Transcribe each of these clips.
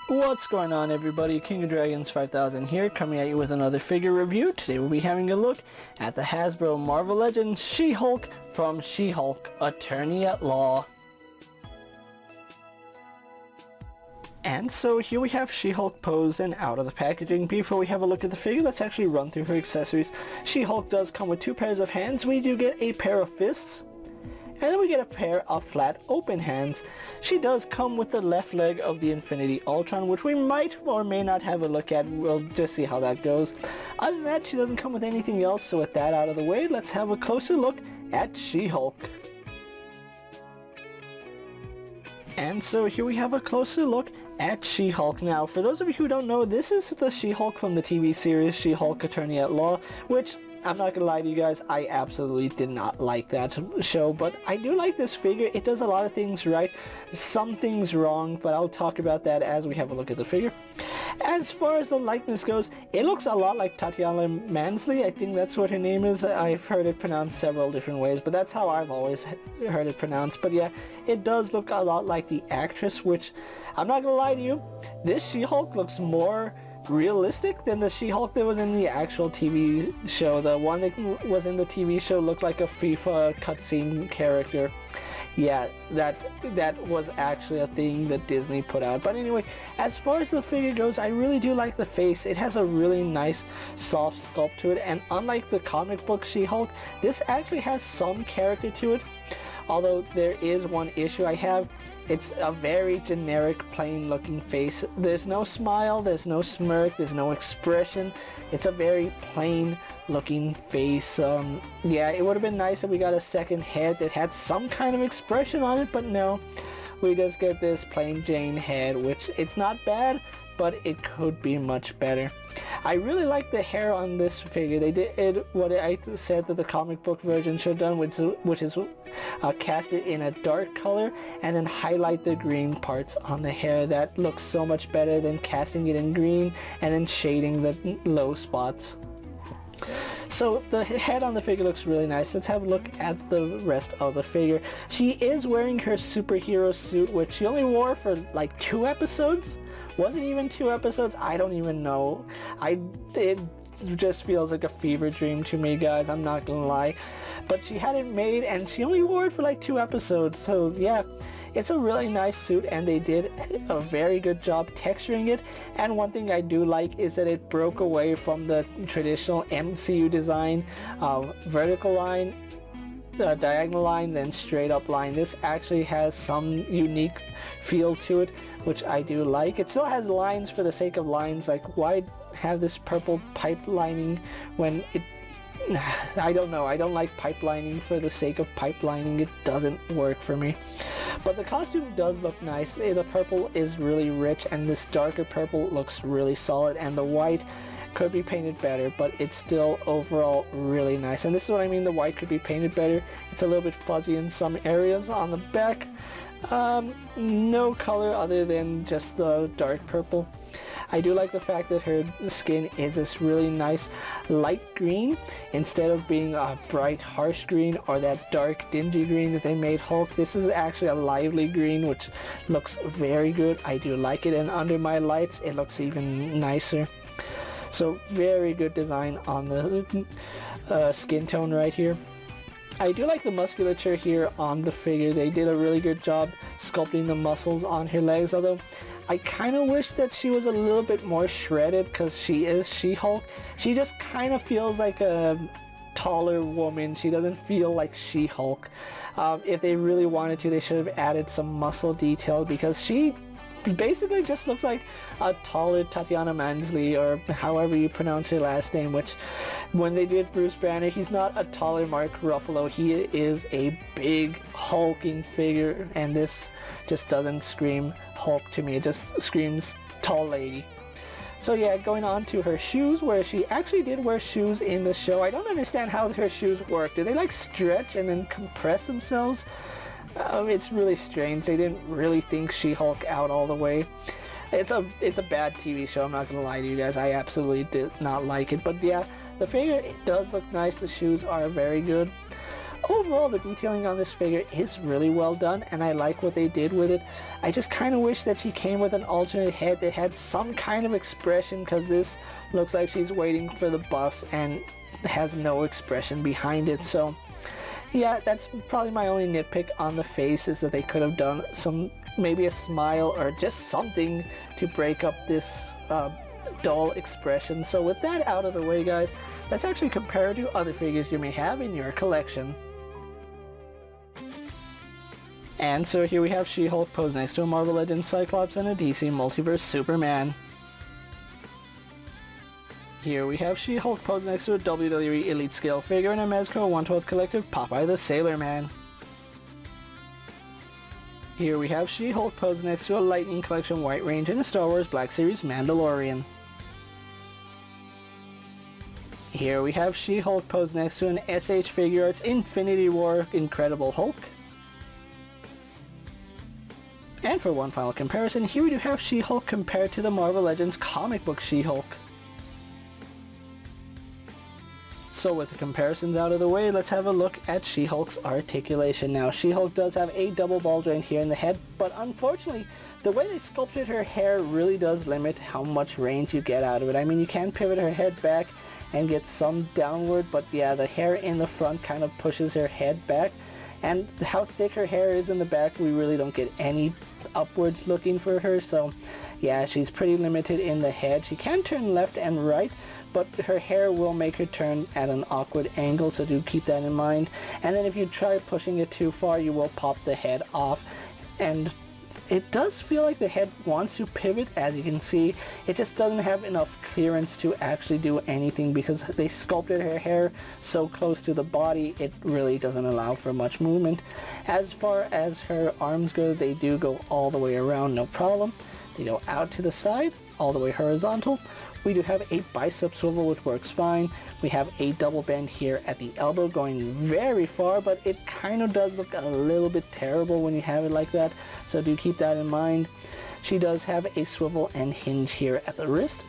What's going on, everybody? KingofDragons 5000 here, coming at you with another figure review. Today we'll be having a look at the Hasbro Marvel Legends She-Hulk from She-Hulk Attorney at Law. And so here we have She-Hulk posed and out of the packaging. Before we have a look at the figure, let's actually run through her accessories. She-Hulk does come with 2 pairs of hands. We do get a pair of fists. And then we get a pair of flat open hands. She does come with the left leg of the Infinity Ultron, which we might or may not have a look at. We'll just see how that goes. Other than that, she doesn't come with anything else, so with that out of the way, let's have a closer look at She-Hulk. And so here we have a closer look at She-Hulk. Now, for those of you who don't know, this is the She-Hulk from the TV series She-Hulk Attorney at Law, which, I'm not gonna lie to you guys, I absolutely did not like that show, but I do like this figure. It does a lot of things right, some things wrong, but I'll talk about that as we have a look at the figure. As far as the likeness goes, it looks a lot like Tatiana Mansley. I think that's what her name is. I've heard it pronounced several different ways, but that's how I've always heard it pronounced. But yeah, it does look a lot like the actress, which, I'm not gonna lie to you, this She-Hulk looks more realistic than the She-Hulk that was in the actual TV show. The one that was in the TV show looked like a FIFA cutscene character. Yeah, that was actually a thing that Disney put out. But anyway, as far as the figure goes, I really do like the face. It has a really nice soft sculpt to it, and unlike the comic book She-Hulk, this actually has some character to it. Although there is one issue I have. It's a very generic, plain looking face. There's no smile, there's no smirk, there's no expression. It's a very plain looking face. Yeah, it would have been nice if we got a second head that had some kind of expression on it, but no. We just get this plain Jane head, which it's not bad, but it could be much better. I really like the hair on this figure. They did what I said that the comic book version should have done, which is cast it in a dark color and then highlight the green parts on the hair. That looks so much better than casting it in green and then shading the low spots. So the head on the figure looks really nice. Let's have a look at the rest of the figure. She is wearing her superhero suit, which she only wore for like 2 episodes. Was it even 2 episodes? I don't even know. It just feels like a fever dream to me, guys. I'm not gonna lie. But she had it made and she only wore it for like 2 episodes. So yeah, it's a really nice suit and they did a very good job texturing it. And one thing I do like is that it broke away from the traditional MCU design, vertical line, diagonal line, then straight up line. This actually has some unique feel to it, which I do like. It still has lines for the sake of lines. Like, why have this purple pipe lining when it, I don't know, I don't like pipelining for the sake of pipelining. It doesn't work for me. But the costume does look nice. The purple is really rich and this darker purple looks really solid, and the white could be painted better, but it's still overall really nice. And this is what I mean, the white could be painted better. It's a little bit fuzzy in some areas on the back. No color other than just the dark purple. I do like the fact that her skin is this really nice light green instead of being a bright harsh green or that dark dingy green that they made Hulk. This is actually a lively green, which looks very good. I do like it, and under my lights it looks even nicer. So very good design on the skin tone right here. I do like the musculature here on the figure. They did a really good job sculpting the muscles on her legs, although I kind of wish that she was a little bit more shredded because she is She-Hulk. She just kind of feels like a taller woman. She doesn't feel like She-Hulk. If they really wanted to, they should have added some muscle detail, because she basically just looks like a taller Tatiana Mansley, or however you pronounce her last name, which when they did Bruce Banner, he's not a taller Mark Ruffalo. He is a big hulking figure, and this just doesn't scream Hulk to me. It just screams tall lady. So yeah, going on to her shoes, where she actually did wear shoes in the show. I don't understand how her shoes work. Do they like stretch and then compress themselves? It's really strange. They didn't really think She-Hulk out all the way. It's a bad TV show, I'm not gonna lie to you guys. I absolutely did not like it. But yeah, the figure, it does look nice. The shoes are very good. overall the detailing on this figure is really well done, and I like what they did with it. I just kind of wish that she came with an alternate head that had some kind of expression, because this looks like she's waiting for the bus and has no expression behind it. So yeah, that's probably my only nitpick on the face, is that they could have done some, maybe a smile or just something to break up this dull expression. So with that out of the way, guys, let's actually compare to other figures you may have in your collection. And so here we have She-Hulk posed next to a Marvel Legends Cyclops and a DC Multiverse Superman. Here we have She-Hulk posed next to a WWE Elite Scale figure and a Mezco 1/12 Collective Popeye the Sailor Man. Here we have She-Hulk posed next to a Lightning Collection White Range and a Star Wars Black Series Mandalorian. Here we have She-Hulk posed next to an SH Figure Arts Infinity War Incredible Hulk. And for one final comparison, here we do have She-Hulk compared to the Marvel Legends comic book She-Hulk. So with the comparisons out of the way, let's have a look at She-Hulk's articulation. Now, She-Hulk does have a double ball joint here in the head, but unfortunately, the way they sculpted her hair really does limit how much range you get out of it. I mean, you can pivot her head back and get some downward, but yeah, the hair in the front kind of pushes her head back. And how thick her hair is in the back, we really don't get any upwards looking for her. So yeah, she's pretty limited in the head. She can turn left and right, but her hair will make her turn at an awkward angle, so do keep that in mind. And then if you try pushing it too far, you will pop the head off. And it does feel like the head wants to pivot, as you can see. It just doesn't have enough clearance to actually do anything, because they sculpted her hair so close to the body, it really doesn't allow for much movement. As far as her arms go, they do go all the way around, no problem. They go out to the side, all the way horizontal. We do have a bicep swivel, which works fine. We have a double bend here at the elbow going very far, but it kind of does look a little bit terrible when you have it like that, so do keep that in mind. She does have a swivel and hinge here at the wrist.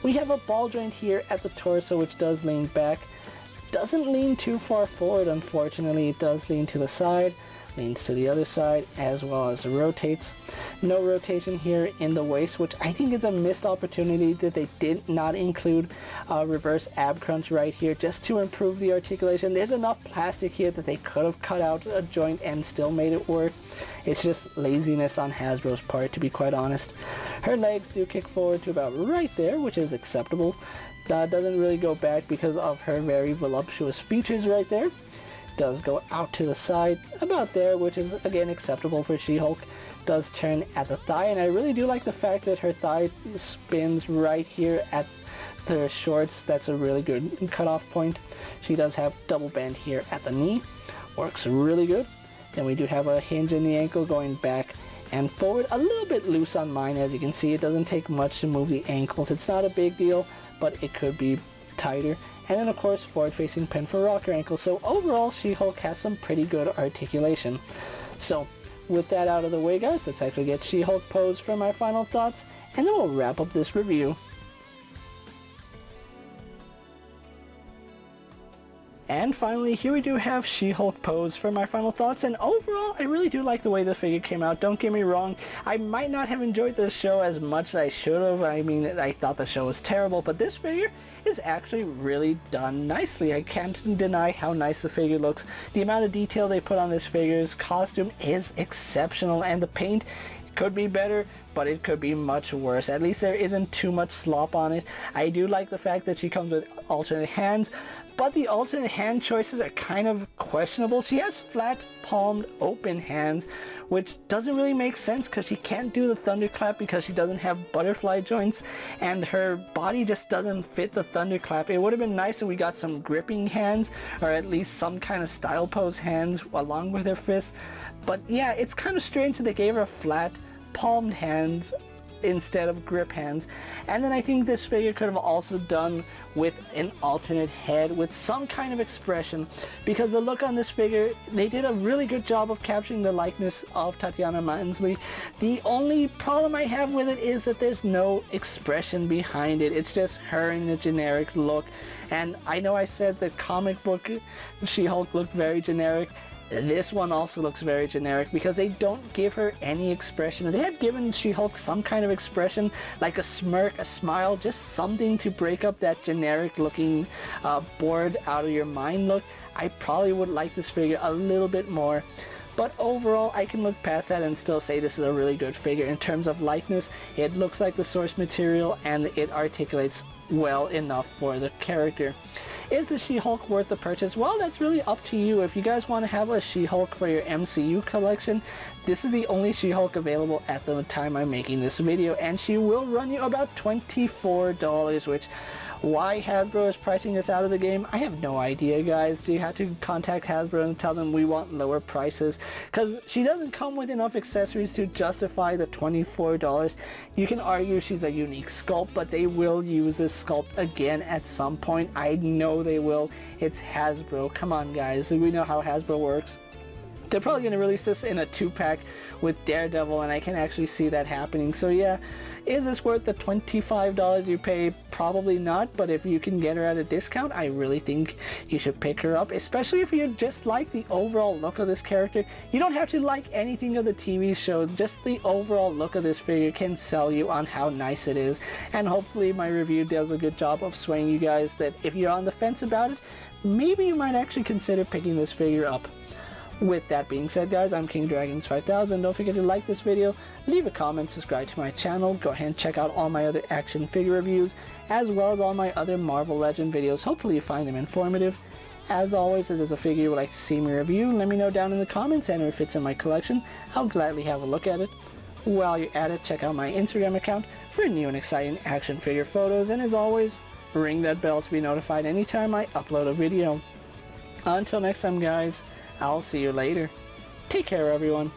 We have a ball joint here at the torso, which does lean back. Doesn't lean too far forward, unfortunately. It does lean to the side, leans to the other side, as well as rotates. No rotation here in the waist, which I think is a missed opportunity that they did not include a reverse ab crunch right here, just to improve the articulation. There's enough plastic here that they could have cut out a joint and still made it work. It's just laziness on Hasbro's part, to be quite honest. Her legs do kick forward to about right there, which is acceptable. Doesn't really go back because of her very voluptuous features right there. Does go out to the side about there, which is again acceptable for She-Hulk. Does turn at the thigh, and I really do like the fact that her thigh spins right here at the shorts. That's a really good cutoff point. She does have double bend here at the knee, works really good. Then we do have a hinge in the ankle going back and forward, a little bit loose on mine. As you can see, it doesn't take much to move the ankles. It's not a big deal, but it could be tighter. And then of course forward-facing pin for rocker ankle. So overall, She-Hulk has some pretty good articulation. So with that out of the way, guys, let's actually get She-Hulk posed for my final thoughts, and then we'll wrap up this review. And finally, here we do have She-Hulk pose for my final thoughts, and overall, I really do like the way the figure came out. Don't get me wrong, I might not have enjoyed this show as much as I should have. I mean, I thought the show was terrible, but this figure is actually really done nicely. I can't deny how nice the figure looks. The amount of detail they put on this figure's costume is exceptional, and the paint could be better, but it could be much worse. At least there isn't too much slop on it. I do like the fact that she comes with alternate hands, but the alternate hand choices are kind of questionable. She has flat palmed open hands, which doesn't really make sense because she can't do the thunderclap because she doesn't have butterfly joints, and her body just doesn't fit the thunderclap. It would have been nice if we got some gripping hands, or at least some kind of style pose hands along with her fists. But yeah, it's kind of strange that they gave her flat palmed hands instead of grip hands. And then I think this figure could have also done with an alternate head with some kind of expression, because the look on this figure, they did a really good job of capturing the likeness of Tatiana Mansley. The only problem I have with it is that there's no expression behind it. It's just her in a generic look. And I know I said the comic book She-Hulk looked very generic. This one also looks very generic because they don't give her any expression. They had given She-Hulk some kind of expression, like a smirk, a smile, just something to break up that generic looking bored out of your mind look. I probably would like this figure a little bit more. But overall, I can look past that and still say this is a really good figure. In terms of likeness, it looks like the source material and it articulates well enough for the character. Is the She-Hulk worth the purchase? Well, that's really up to you. If you guys want to have a She-Hulk for your MCU collection, this is the only She-Hulk available at the time I'm making this video, and she will run you about $24, which, why Hasbro is pricing this out of the game, I have no idea, guys. Do you have to contact Hasbro and tell them we want lower prices? Because she doesn't come with enough accessories to justify the $24. You can argue she's a unique sculpt, but they will use this sculpt again at some point. I know they will. It's Hasbro. Come on, guys. We know how Hasbro works. They're probably going to release this in a 2-pack with Daredevil, and I can actually see that happening. So yeah, is this worth the $25 you pay? Probably not, but if you can get her at a discount, I really think you should pick her up, especially if you just like the overall look of this character. You don't have to like anything of the TV show, just the overall look of this figure can sell you on how nice it is, and hopefully my review does a good job of swaying you guys that if you're on the fence about it, maybe you might actually consider picking this figure up. With that being said, guys, I'm KingofDragons 5000. Don't forget to like this video, leave a comment, subscribe to my channel, go ahead and check out all my other action figure reviews, as well as all my other Marvel Legend videos. Hopefully you find them informative. As always, if there's a figure you would like to see me review, let me know down in the comments, and if it fits in my collection, I'll gladly have a look at it. While you're at it, check out my Instagram account for new and exciting action figure photos, and as always, ring that bell to be notified anytime I upload a video. Until next time, guys, I'll see you later. Take care, everyone.